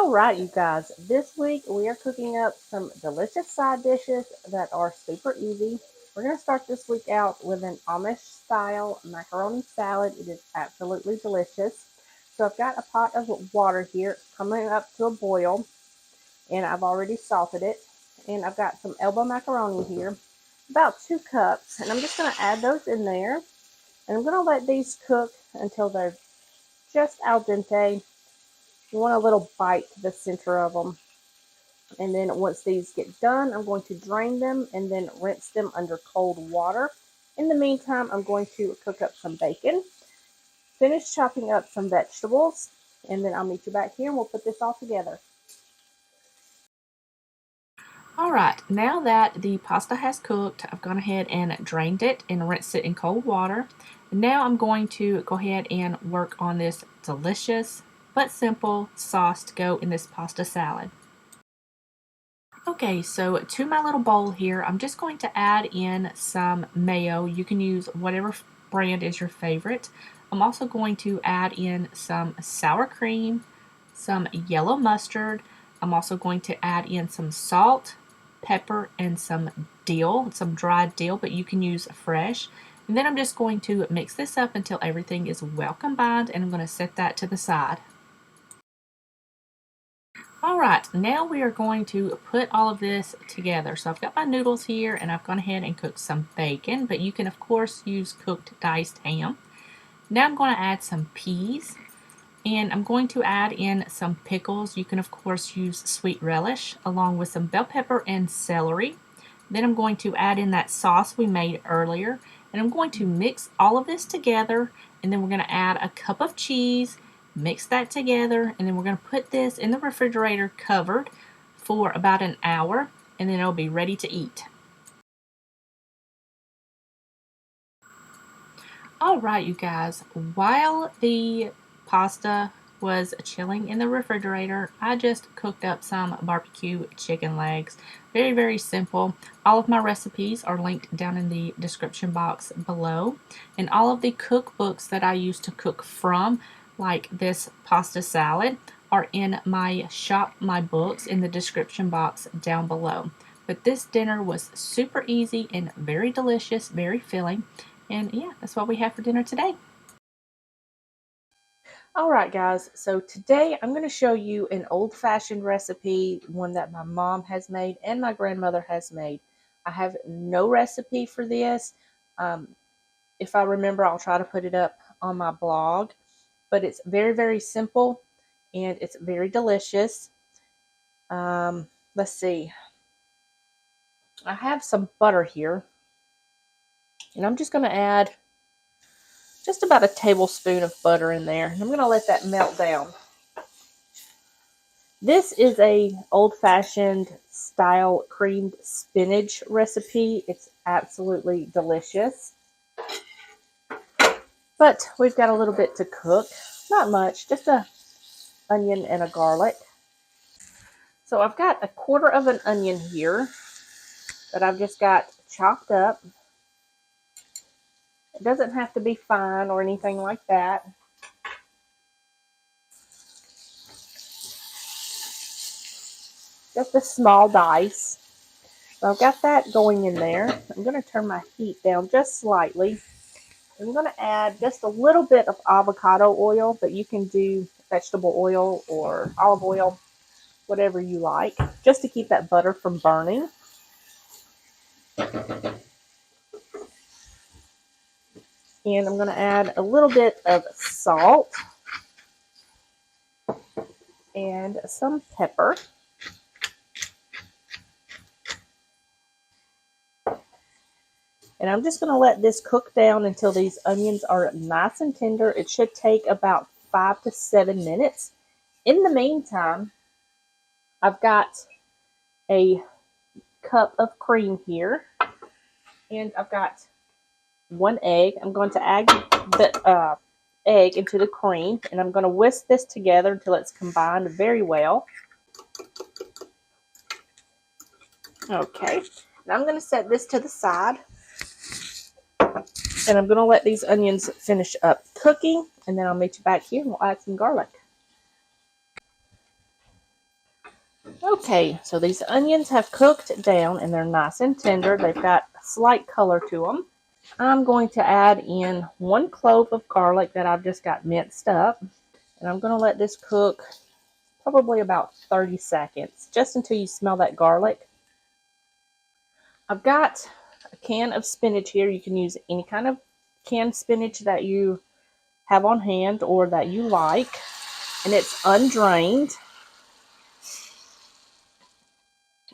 All right, you guys, this week we are cooking up some delicious side dishes that are super easy. We're going to start this week out with an Amish style macaroni salad. It is absolutely delicious. So I've got a pot of water here coming up to a boil, and I've already salted it. And I've got some elbow macaroni here, about 2 cups, and I'm just going to add those in there. And I'm going to let these cook until they're just al dente. You want a little bite to the center of them. And then once these get done, I'm going to drain them and then rinse them under cold water. In the meantime, I'm going to cook up some bacon, finish chopping up some vegetables, and then I'll meet you back here and we'll put this all together. Alright, now that the pasta has cooked, I've gone ahead and drained it and rinsed it in cold water. And now I'm going to go ahead and work on this delicious but simple sauce to go in this pasta salad. Okay, so to my little bowl here, I'm just going to add in some mayo. You can use whatever brand is your favorite. I'm also going to add in some sour cream, some yellow mustard. I'm also going to add in some salt, pepper, and some dill, some dried dill, but you can use fresh. And then I'm just going to mix this up until everything is well combined, and I'm going to set that to the side. Alright, now we are going to put all of this together. So I've got my noodles here, and I've gone ahead and cooked some bacon, but you can of course use cooked diced ham. Now I'm going to add some peas, and I'm going to add in some pickles. You can of course use sweet relish along with some bell pepper and celery. Then I'm going to add in that sauce we made earlier, and I'm going to mix all of this together, and then we're going to add a cup of cheese, mix that together, and then we're going to put this in the refrigerator covered for about an hour, and then it'll be ready to eat. Alright, you guys, while the pasta was chilling in the refrigerator, I just cooked up some barbecue chicken legs. Very, very simple. All of my recipes are linked down in the description box below, and all of the cookbooks that I use to cook from, like this pasta salad, are in my Shop My Books in the description box down below. But this dinner was super easy and very delicious, very filling. And yeah, that's what we have for dinner today. Alright guys, so today I'm going to show you an old-fashioned recipe, one that my mom has made and my grandmother has made. I have no recipe for this. If I remember, I'll try to put it up on my blog. But it's very, very simple and it's very delicious. Let's see. I have some butter here. And I'm just going to add just about a tablespoon of butter in there. And I'm going to let that melt down. This is a old-fashioned style creamed spinach recipe. It's absolutely delicious. But we've got a little bit to cook. Not much, just an onion and a garlic. So I've got a quarter of an onion here that I've just got chopped up. It doesn't have to be fine or anything like that. Just a small dice. So I've got that going in there. I'm going to turn my heat down just slightly. I'm going to add just a little bit of avocado oil, but you can do vegetable oil or olive oil, whatever you like, just to keep that butter from burning. And I'm going to add a little bit of salt and some pepper. And I'm just going to let this cook down until these onions are nice and tender. It should take about 5 to 7 minutes. In the meantime, I've got a cup of cream here. And I've got 1 egg. I'm going to add the egg into the cream. And I'm going to whisk this together until it's combined very well. Okay. Now I'm going to set this to the side. And I'm going to let these onions finish up cooking, and then I'll meet you back here and we'll add some garlic. Okay, so these onions have cooked down and they're nice and tender. They've got a slight color to them. I'm going to add in 1 clove of garlic that I've just got minced up. And I'm going to let this cook probably about 30 seconds, just until you smell that garlic. I've got a can of spinach here. You can use any kind of canned spinach that you have on hand or that you like. And it's undrained.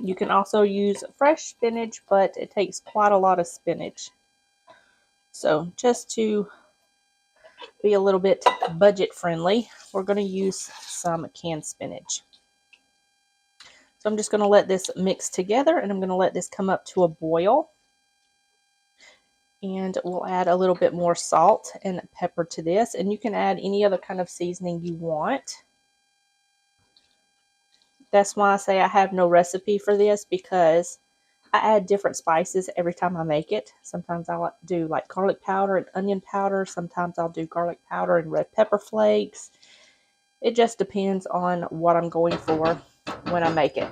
You can also use fresh spinach, but it takes quite a lot of spinach. So just to be a little bit budget friendly, we're going to use some canned spinach. So I'm just going to let this mix together, and I'm going to let this come up to a boil. And we'll add a little bit more salt and pepper to this, and you can add any other kind of seasoning you want. That's why I say I have no recipe for this, because I add different spices every time I make it. Sometimes I'll do like garlic powder and onion powder. Sometimes I'll do garlic powder and red pepper flakes. It just depends on what I'm going for when I make it.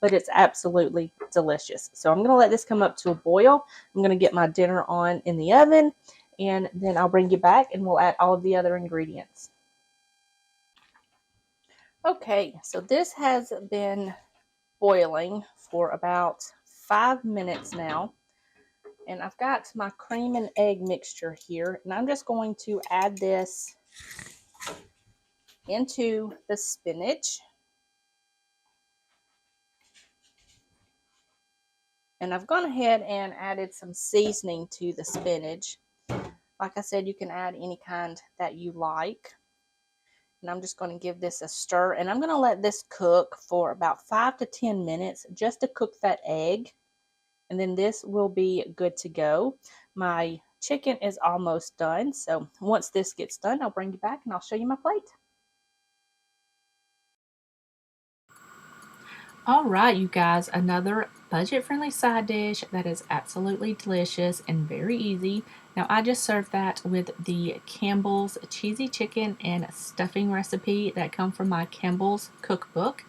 But it's absolutely delicious. So I'm going to let this come up to a boil. I'm going to get my dinner on in the oven, and then I'll bring you back and we'll add all of the other ingredients. Okay, so this has been boiling for about 5 minutes now. And I've got my cream and egg mixture here, and I'm just going to add this into the spinach. And I've gone ahead and added some seasoning to the spinach. Like I said, you can add any kind that you like. And I'm just going to give this a stir, and I'm going to let this cook for about 5 to 10 minutes just to cook that egg. And then this will be good to go. My chicken is almost done. So once this gets done, I'll bring you back and I'll show you my plate. All right, you guys, another budget-friendly side dish that is absolutely delicious and very easy. Now, I just served that with the Campbell's cheesy chicken and stuffing recipe that come from my Campbell's cookbook.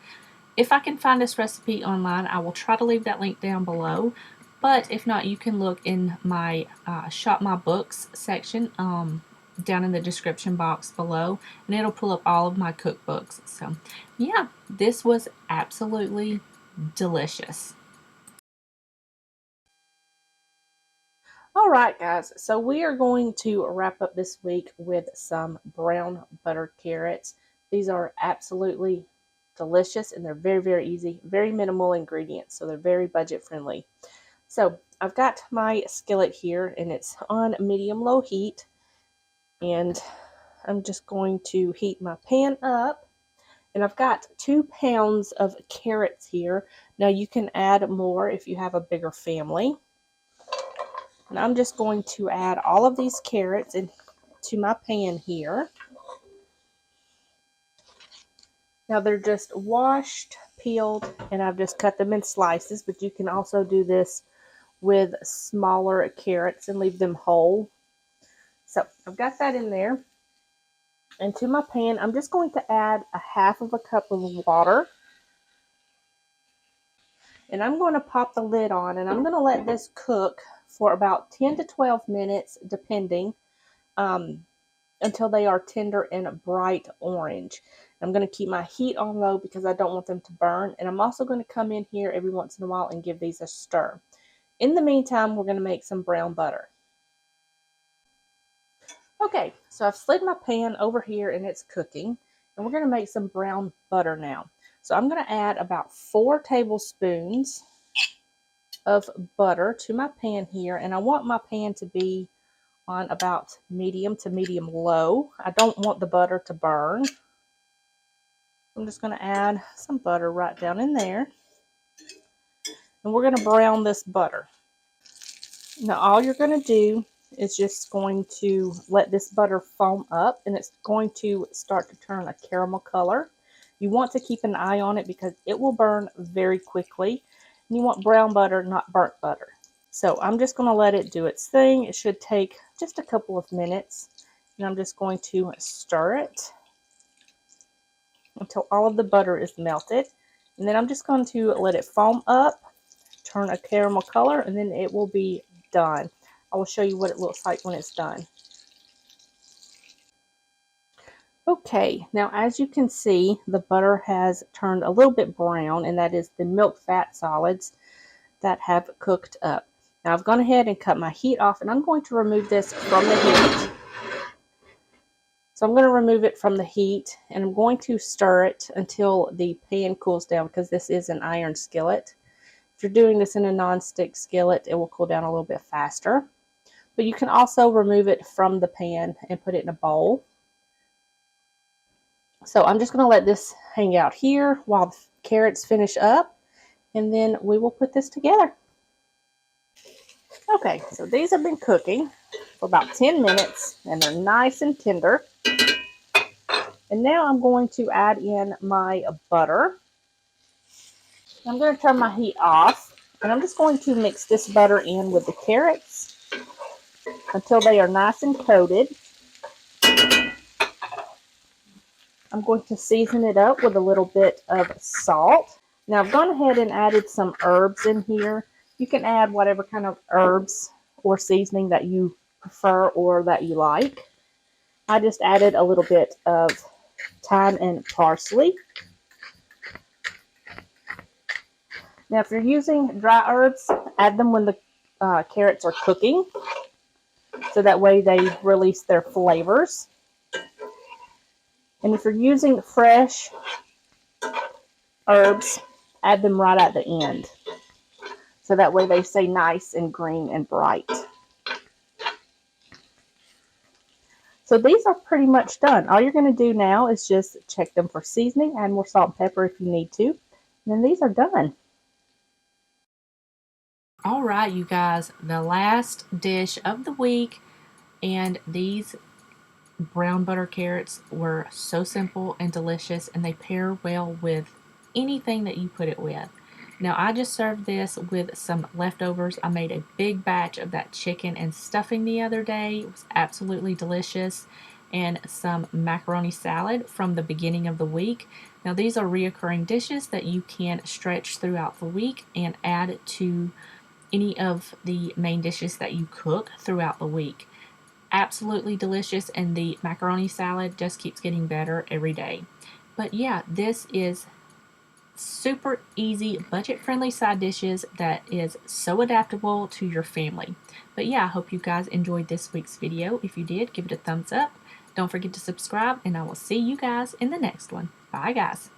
If I can find this recipe online, I will try to leave that link down below. But if not, you can look in my Shop My Books section down in the description box below, and it'll pull up all of my cookbooks. So yeah, this was absolutely delicious. All right, guys, so we are going to wrap up this week with some brown buttered carrots. These are absolutely delicious, and they're very, very easy, very minimal ingredients, so they're very budget friendly. So I've got my skillet here, and it's on medium-low heat, and I'm just going to heat my pan up. And I've got 2 pounds of carrots here. Now you can add more if you have a bigger family. And I'm just going to add all of these carrots into my pan here. Now they're just washed, peeled, and I've just cut them in slices, but you can also do this with smaller carrots and leave them whole. So I've got that in there. And to my pan, I'm just going to add a 1/2 cup of water. And I'm going to pop the lid on, and I'm going to let this cook for about 10 to 12 minutes, depending, until they are tender and bright orange. I'm going to keep my heat on low because I don't want them to burn. And I'm also going to come in here every once in a while and give these a stir. In the meantime, we're going to make some brown butter. Okay, so I've slid my pan over here and it's cooking. And we're going to make some brown butter now. So I'm going to add about 4 tablespoons of butter to my pan here. And I want my pan to be on about medium to medium low. I don't want the butter to burn. I'm just going to add some butter right down in there. And we're going to brown this butter. Now all you're going to do is just going to let this butter foam up, and it's going to start to turn a caramel color. You want to keep an eye on it because it will burn very quickly. And you want brown butter, not burnt butter. So I'm just going to let it do its thing. It should take just a couple of minutes. And I'm just going to stir it. until all of the butter is melted. And then I'm just going to let it foam up, turn a caramel color, and then it will be done. I will show you what it looks like when it's done. Okay, now as you can see, the butter has turned a little bit brown, and that is the milk fat solids that have cooked up. Now I've gone ahead and cut my heat off, and I'm going to remove this from the heat. So I'm going to remove it from the heat, and I'm going to stir it until the pan cools down, because this is an iron skillet. If you're doing this in a non-stick skillet, it will cool down a little bit faster. But you can also remove it from the pan and put it in a bowl. So I'm just going to let this hang out here while the carrots finish up, and then we will put this together. Okay, so these have been cooking for about 10 minutes, and they're nice and tender. And now I'm going to add in my butter. I'm going to turn my heat off, and I'm just going to mix this butter in with the carrots until they are nice and coated. I'm going to season it up with a little bit of salt. Now I've gone ahead and added some herbs in here. You can add whatever kind of herbs or seasoning that you prefer or that you like. I just added a little bit of thyme and parsley. Now if you're using dry herbs, add them when the carrots are cooking, so that way they release their flavors. And if you're using fresh herbs, add them right at the end, so that way they stay nice and green and bright. So these are pretty much done. All you're going to do now is just check them for seasoning, add more salt and pepper if you need to, and then these are done. All right, you guys, the last dish of the week, and these brown butter carrots were so simple and delicious, and they pair well with anything that you put it with. Now I just served this with some leftovers. I made a big batch of that chicken and stuffing the other day. It was absolutely delicious. And some macaroni salad from the beginning of the week. Now these are reoccurring dishes that you can stretch throughout the week and add to any of the main dishes that you cook throughout the week. Absolutely delicious, and the macaroni salad just keeps getting better every day. But yeah, this is super easy, budget-friendly side dishes that is so adaptable to your family. But yeah, I hope you guys enjoyed this week's video. If you did, give it a thumbs up. Don't forget to subscribe, and I will see you guys in the next one. Bye, guys.